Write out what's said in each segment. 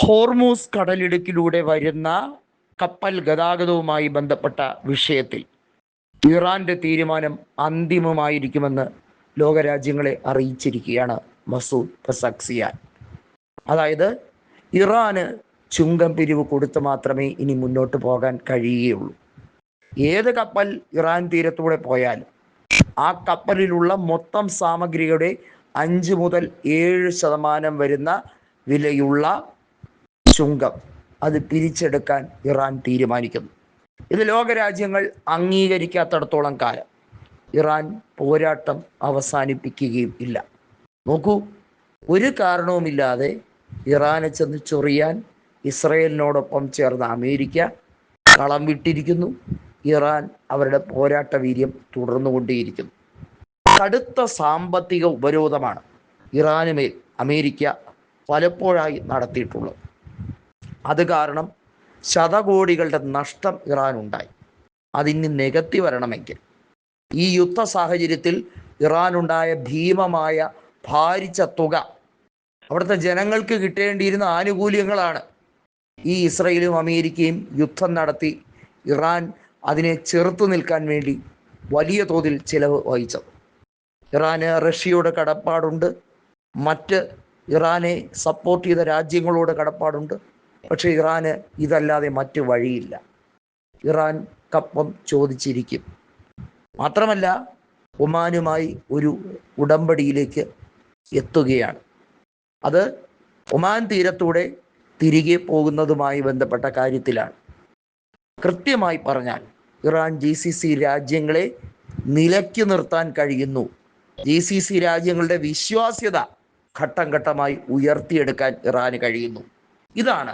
Hormuz കടലിടുക്കിലൂടെ വരുന്ന കപ്പൽ ഗതാഗതവുമായി ബന്ധപ്പെട്ട വിഷയത്തിൽ ഇറാന്റെ തീരുമാനം അന്തിമമായിരിക്കുമെന്ന് ലോകരാജ്യങ്ങളെ അറിയിച്ചിരിക്കുകയാണ് മസൂദ് പെസക്സിയാൻ. അതായത് ഇറാന് ചുങ്കം പിരിവ് കൊടുത്ത് മാത്രമേ ഇനി മുന്നോട്ട് പോകാൻ കഴിയുകയുള്ളൂ. ഏത് കപ്പൽ ഇറാൻ തീരത്തൂടെ പോയാലും ആ കപ്പലിലുള്ള മൊത്തം സാമഗ്രിയുടെ 5 മുതൽ 7% വരുന്ന വിലയുള്ള ചുങ്കം അത് പിരിച്ചെടുക്കാൻ ഇറാൻ തീരുമാനിക്കുന്നു. ഇത് ലോകരാജ്യങ്ങൾ അംഗീകരിക്കാത്തിടത്തോളം കാലം ഇറാൻ പോരാട്ടം അവസാനിപ്പിക്കുകയും ഇല്ല. നോക്കൂ, ഒരു കാരണവുമില്ലാതെ ഇറാനെ ചെന്ന് ചൊറിയാൻ ഇസ്രയേലിനോടൊപ്പം ചേർന്ന അമേരിക്ക കളം വിട്ടിരിക്കുന്നു. ഇറാൻ അവരുടെ പോരാട്ട വീര്യം തുടർന്നുകൊണ്ടേയിരിക്കുന്നു. കടുത്ത സാമ്പത്തിക ഉപരോധമാണ് ഇറാന് മേൽ അമേരിക്ക പലപ്പോഴായി നടത്തിയിട്ടുള്ളത്. അത് കാരണം ശതകോടികളുടെ നഷ്ടം ഇറാനുണ്ടായി. അതിന് നികത്തി വരണമെങ്കിൽ ഈ യുദ്ധ സാഹചര്യത്തിൽ ഇറാനുണ്ടായ ഭീമമായ ഭാരിച്ച തുക അവിടുത്തെ ജനങ്ങൾക്ക് കിട്ടേണ്ടിയിരുന്ന ആനുകൂല്യങ്ങളാണ് ഈ ഇസ്രയേലും അമേരിക്കയും യുദ്ധം നടത്തി ഇറാൻ അതിനെ ചെറുത്തു നിൽക്കാൻ വേണ്ടി വലിയ തോതിൽ ചിലവ് വഹിച്ചത്. ഇറാന് റഷ്യയോട് കടപ്പാടുണ്ട്, മറ്റ് ഇറാനെ സപ്പോർട്ട് ചെയ്ത രാജ്യങ്ങളോട് കടപ്പാടുണ്ട്. പക്ഷേ ഇറാന് ഇതല്ലാതെ മറ്റ് വഴിയില്ല. ഇറാൻ കപ്പം ചോദിച്ചിരിക്കും. മാത്രമല്ല, ഒമാനുമായി ഒരു ഉടമ്പടിയിലേക്ക് എത്തുകയാണ്. അത് ഒമാൻ തീരത്തൂടെ തിരികെ പോകുന്നതുമായി ബന്ധപ്പെട്ട കാര്യത്തിലാണ്. കൃത്യമായി പറഞ്ഞാൽ ഇറാൻ GCC രാജ്യങ്ങളെ നിലയ്ക്ക് നിർത്താൻ കഴിയുന്നു. GCC രാജ്യങ്ങളുടെ വിശ്വാസ്യത ഘട്ടം ഘട്ടമായി ഉയർത്തിയെടുക്കാൻ ഇറാന് കഴിയുന്നു. ഇതാണ്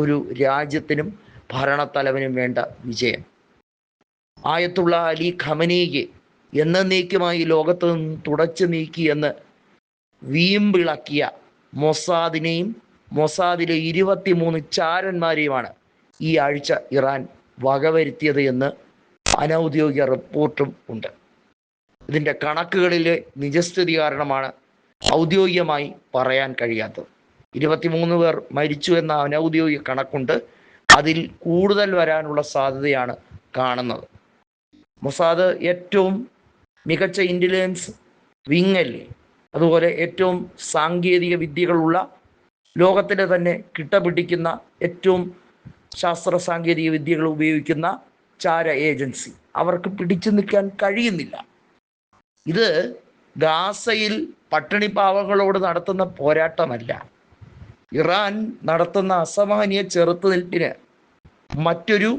ഒരു രാജ്യത്തിനും ഭരണത്തലവനും വേണ്ട വിജയം. ആയത്തുള്ള അലി ഖമനേയെ എന്നേക്കുമായി ലോകത്ത് നിന്ന് തുടച്ചു നീക്കിയെന്ന് വീമ്പിളക്കിയ മൊസാദിനെയും മൊസാദിലെ 23 ചാരന്മാരെയുമാണ് ഈ ആഴ്ച ഇറാൻ വകവരുത്തിയത് എന്ന് അനൗദ്യോഗിക റിപ്പോർട്ടും ഉണ്ട്. ഇതിൻ്റെ കണക്കുകളിലെ നിജസ്ഥിതി കാരണമാണ് ഔദ്യോഗികമായി പറയാൻ കഴിയാത്തത്. 23 പേർ മരിച്ചു എന്ന അനൗദ്യോഗിക കണക്കുണ്ട്. അതിൽ കൂടുതൽ വരാനുള്ള സാധ്യതയാണ് കാണുന്നത്. മൊസാദ് ഏറ്റവും മികച്ച ഇൻ്റലിജൻസ് വിങ്ങല്ലേ, അതുപോലെ ഏറ്റവും സാങ്കേതിക വിദ്യകളുള്ള, ലോകത്തിലെ തന്നെ കിട്ടപിടിക്കുന്ന ഏറ്റവും ശാസ്ത്ര സാങ്കേതിക വിദ്യകൾ ഉപയോഗിക്കുന്ന ചാര ഏജൻസി, അവർക്ക് പിടിച്ചു നിൽക്കാൻ കഴിയുന്നില്ല. ഇത് ഗാസയിൽ പട്ടിണിപ്പാവങ്ങളോട് നടത്തുന്ന പോരാട്ടമല്ല. ഇറാൻ നടത്തുന്ന അസാമാന്യ ചെറുത്തുനിൽപ്പിന് മറ്റൊരു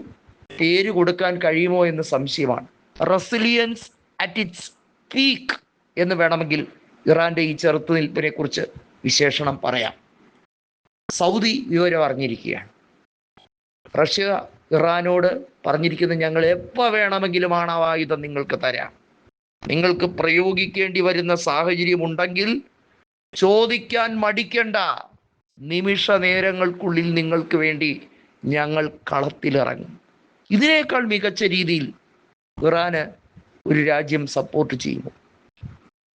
പേര് കൊടുക്കാൻ കഴിയുമോ എന്ന് സംശയമാണ്. റെസിലിയൻസ് അറ്റ് ഇറ്റ്സ് പീക്ക് എന്ന് വേണമെങ്കിൽ ഇറാൻ്റെ ഈ ചെറുത്തുനിൽപ്പിനെ കുറിച്ച് വിശേഷണം പറയാം. സൗദി വിവരം അറിഞ്ഞിരിക്കുകയാണ്. റഷ്യ ഇറാനോട് പറഞ്ഞിരിക്കുന്നത്, ഞങ്ങൾ എപ്പോൾ വേണമെങ്കിലും ആണവായുധം നിങ്ങൾക്ക് തരാം. നിങ്ങൾക്ക് പ്രയോഗിക്കേണ്ടി വരുന്ന സാഹചര്യം ഉണ്ടെങ്കിൽ ചോദിക്കാൻ മടിക്കണ്ട. നിമിഷ നേരങ്ങൾക്കുള്ളിൽ നിങ്ങൾക്ക് വേണ്ടി ഞങ്ങൾ കളത്തിലിറങ്ങും. ഇതിനേക്കാൾ മികച്ച രീതിയിൽ ഇറാന് ഒരു രാജ്യം സപ്പോർട്ട് ചെയ്യുമോ?